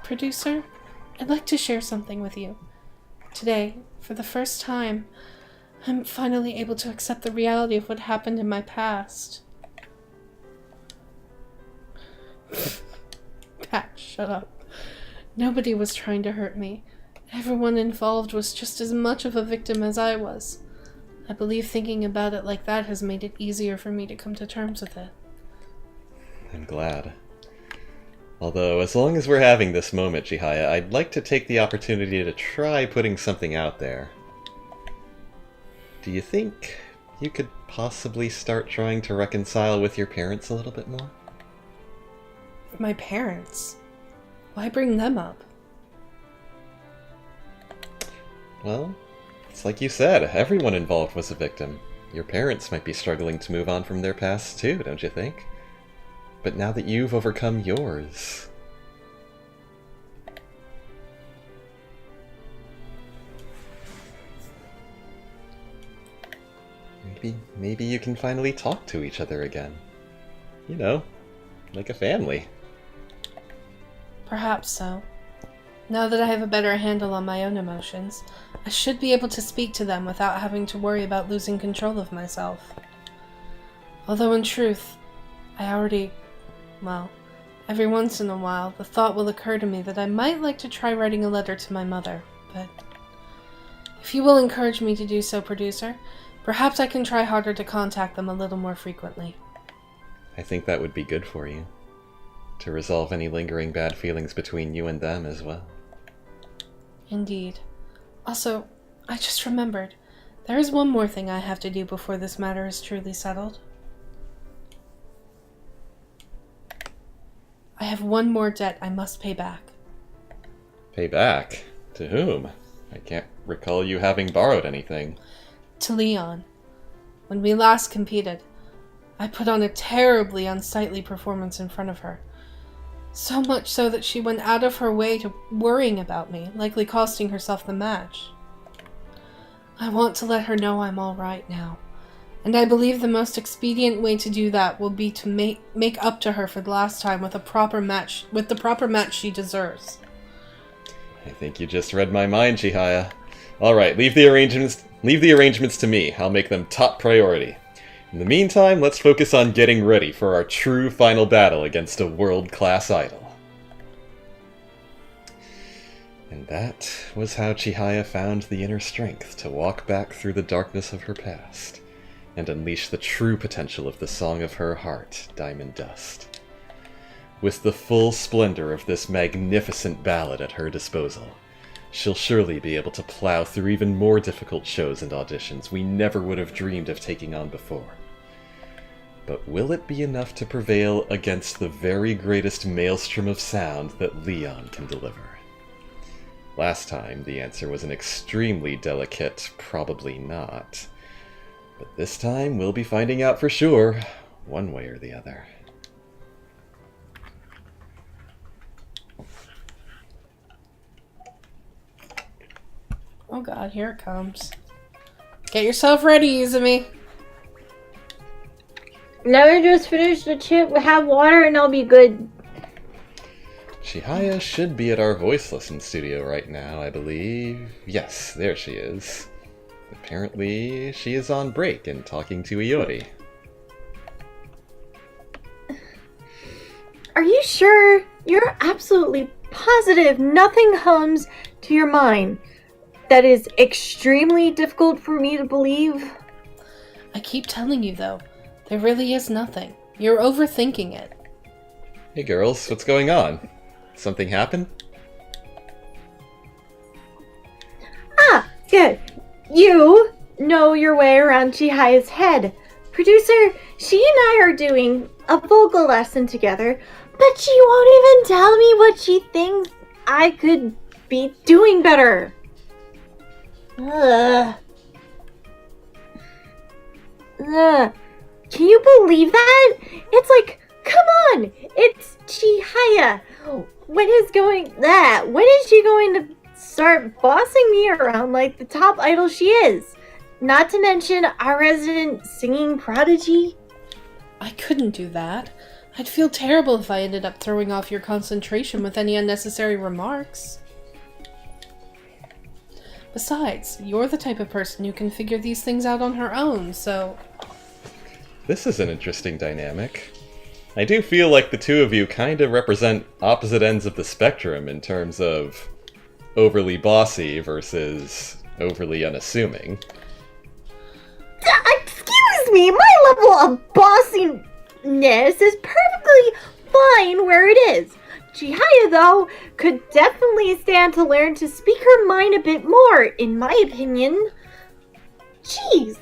Producer, I'd like to share something with you. Today, for the first time, I'm finally able to accept the reality of what happened in my past. Pat, shut up. Nobody was trying to hurt me. Everyone involved was just as much of a victim as I was. I believe thinking about it like that has made it easier for me to come to terms with it. I'm glad. Although, as long as we're having this moment, Chihaya, I'd like to take the opportunity to try putting something out there. Do you think you could possibly start trying to reconcile with your parents a little bit more? My parents? Why bring them up? Well, it's like you said, everyone involved was a victim. Your parents might be struggling to move on from their past too, don't you think? But now that you've overcome yours... Maybe you can finally talk to each other again. You know, like a family. Perhaps so. Now that I have a better handle on my own emotions, I should be able to speak to them without having to worry about losing control of myself. Although in truth, well, every once in a while, the thought will occur to me that I might like to try writing a letter to my mother, but if you will encourage me to do so, producer, perhaps I can try harder to contact them a little more frequently. I think that would be good for you. To resolve any lingering bad feelings between you and them as well. Indeed. Also, I just remembered, there is one more thing I have to do before this matter is truly settled. I have one more debt I must pay back. Pay back? To whom? I can't recall you having borrowed anything. To Leon. When we last competed, I put on a terribly unsightly performance in front of her. So much so that she went out of her way to worrying about me, likely costing herself the match. I want to let her know I'm all right now, and I believe the most expedient way to do that will be to make up to her for the last time with the proper match she deserves. I think you just read my mind, Chihaya. Alright, leave the arrangements to me. I'll make them top priority. In the meantime, let's focus on getting ready for our true final battle against a world-class idol. And that was how Chihaya found the inner strength to walk back through the darkness of her past and unleash the true potential of the song of her heart, Diamond Dust. With the full splendor of this magnificent ballad at her disposal, she'll surely be able to plow through even more difficult shows and auditions we never would have dreamed of taking on before. But will it be enough to prevail against the very greatest maelstrom of sound that Leon can deliver? Last time, the answer was an extremely delicate probably not. But this time, we'll be finding out for sure, one way or the other. Oh god, here it comes. Get yourself ready, Izumi. Let me just finish the chip, have water, and I'll be good. Chihaya should be at our voice lesson studio right now, I believe. Yes, there she is. Apparently, she is on break and talking to Iori. Are you sure? You're absolutely positive nothing hums to your mind. That is extremely difficult for me to believe. I keep telling you, though, there really is nothing. You're overthinking it. Hey girls, what's going on? Something happened? Ah, good. You know your way around Chihaya's head. Producer, she and I are doing a vocal lesson together, but she won't even tell me what she thinks I could be doing better. Ugh. Ugh. Can you believe that? It's like, come on, it's Chihaya. When is she going to start bossing me around like the top idol she is? Not to mention our resident singing prodigy. I couldn't do that. I'd feel terrible if I ended up throwing off your concentration with any unnecessary remarks. Besides, you're the type of person who can figure these things out on her own, so... This is an interesting dynamic. I do feel like the two of you kind of represent opposite ends of the spectrum in terms of overly bossy versus overly unassuming. Excuse me, my level of bossiness is perfectly fine where it is. Chihaya, though, could definitely stand to learn to speak her mind a bit more, in my opinion. Jeez.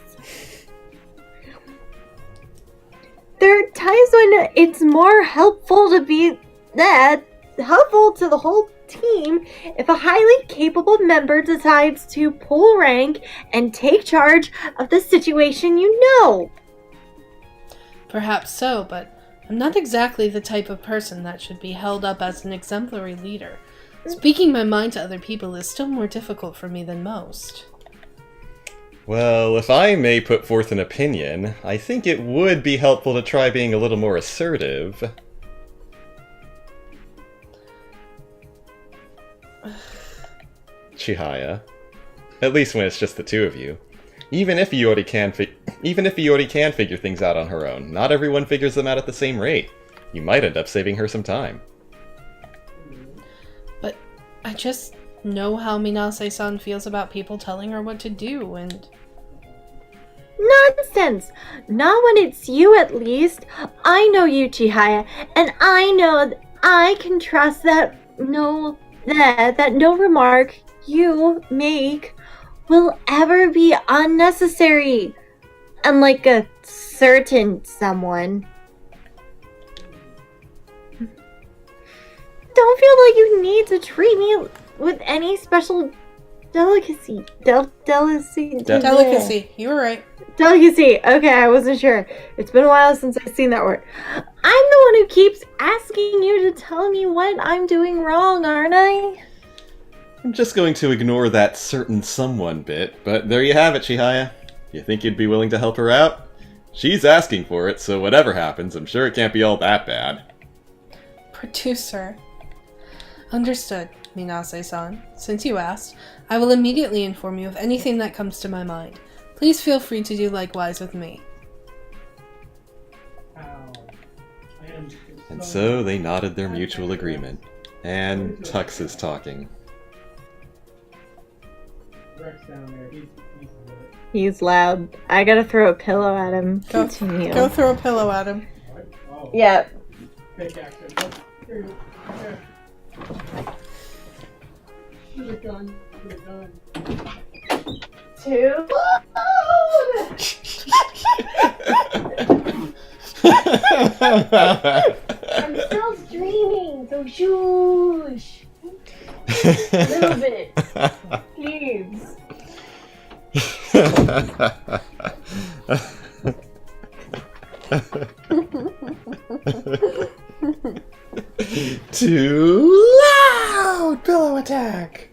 There are times when it's more helpful to be helpful to the whole team if a highly capable member decides to pull rank and take charge of the situation you know. Perhaps so, but I'm not exactly the type of person that should be held up as an exemplary leader. Speaking my mind to other people is still more difficult for me than most. Well, if I may put forth an opinion, I think it would be helpful to try being a little more assertive. Chihaya. At least when it's just the two of you. Even if Iori can figure things out on her own, not everyone figures them out at the same rate. You might end up saving her some time. But I just know how Minase-san feels about people telling her what to do, and... Nonsense! Not when it's you, at least. I know you, Chihaya, and I know I can trust that no remark you make will ever be unnecessary. Unlike a certain someone. Don't feel like you need to treat me with any special delicacy. Delicacy, you were right. Delicacy. Okay, I wasn't sure. It's been a while since I've seen that word. I'm the one who keeps asking you to tell me what I'm doing wrong, aren't I? I'm just going to ignore that certain someone bit, but there you have it, Chihaya. You think you'd be willing to help her out? She's asking for it, so whatever happens, I'm sure it can't be all that bad. Producer. Understood, Minase-san. Since you asked, I will immediately inform you of anything that comes to my mind. Please feel free to do likewise with me. And so they nodded their mutual agreement. And Tux is talking. He's loud. I gotta throw a pillow at him. Continue. Go throw a pillow at him. Yep. Too loud! I'm still streaming, so shush. A little bit. Please. Too loud! Pillow attack!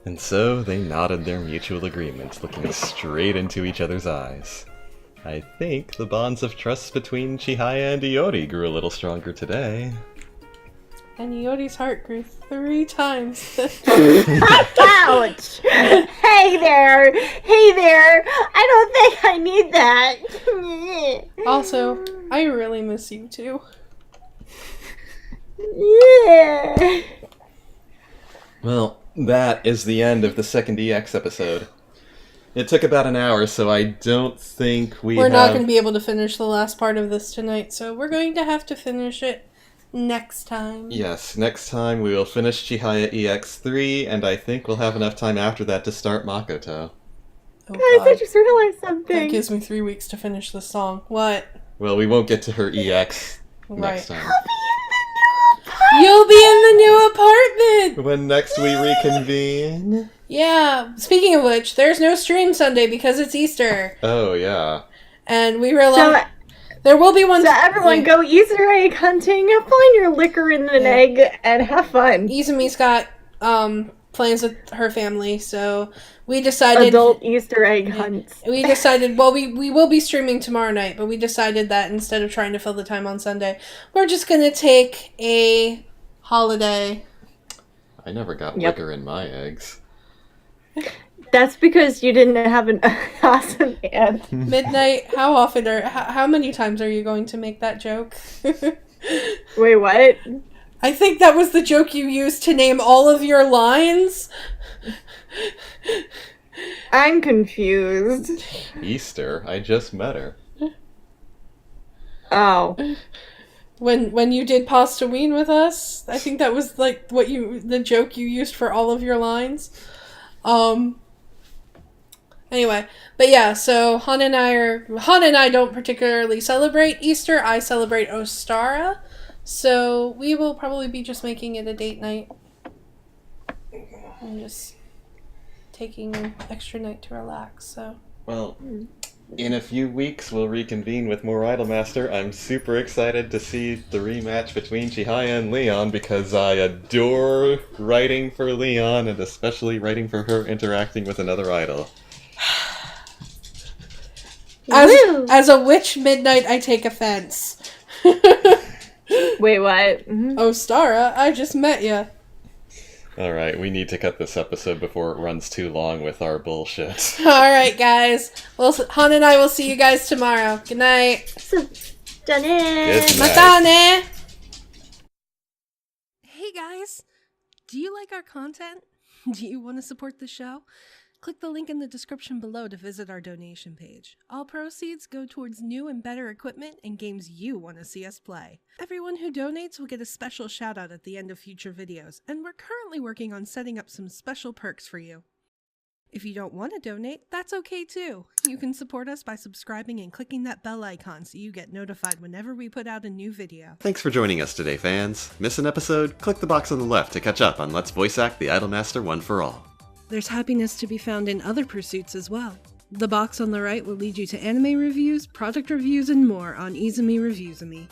And so they nodded their mutual agreement, looking straight into each other's eyes. I think the bonds of trust between Chihaya and Iori grew a little stronger today. And Iori's heart grew 3 times. Ouch! Hey there! Hey there! I don't think I need that. Also, I really miss you too. Yeah. Well, that is the end of the second EX episode. It took about an hour, so I don't think We're not going to be able to finish the last part of this tonight, so we're going to have to finish it next time. Yes, next time we will finish Chihaya EX3, and I think we'll have enough time after that to start Makoto. Oh, Guys, I God. just realized That something. gives me 3 weeks to finish the song. What? Well, we won't get to her EX next Right. time. You'll be in the new apartment! When next we reconvene? Yeah, speaking of which, there's no stream Sunday because it's Easter. Oh, yeah. And we realized there will be one. So everyone go Easter egg hunting, find your liquor in an egg, and have fun. Izumi's got plans with her family, so we decided Adult Easter egg hunts. we decided we will be streaming tomorrow night, but we decided that instead of trying to fill the time on Sunday, we're just gonna take a holiday. I never got liquor in my eggs. That's because you didn't have an awesome ad. Midnight, how many times are you going to make that joke? Wait, what? I think that was the joke you used to name all of your lines. I'm confused. Easter? I just met her. Oh. When you did Pasta Ween with us, I think that was like the joke you used for all of your lines. Anyway, but yeah, so Han and I don't particularly celebrate Easter. I celebrate Ostara. So we will probably be just making it a date night. And just taking an extra night to relax, so. Well, in a few weeks we'll reconvene with more Idolmaster. I'm super excited to see the rematch between Chihaya and Leon because I adore writing for Leon and especially writing for her interacting with another idol. As a witch midnight, I take offense. Wait, what? Ostara, I just met ya. Alright, we need to cut this episode before it runs too long with our bullshit. Alright, guys. Well, Han and I will see you guys tomorrow. Good night. Done Good it. night. Matane! Hey, guys. Do you like our content? Do you want to support the show? Click the link in the description below to visit our donation page. All proceeds go towards new and better equipment and games you want to see us play. Everyone who donates will get a special shout out at the end of future videos, and we're currently working on setting up some special perks for you. If you don't want to donate, that's okay too. You can support us by subscribing and clicking that bell icon so you get notified whenever we put out a new video. Thanks for joining us today, fans. Miss an episode? Click the box on the left to catch up on Let's Voice Act the Idolmaster One for All. There's happiness to be found in other pursuits as well. The box on the right will lead you to anime reviews, product reviews, and more on Izumi Reviewsumi.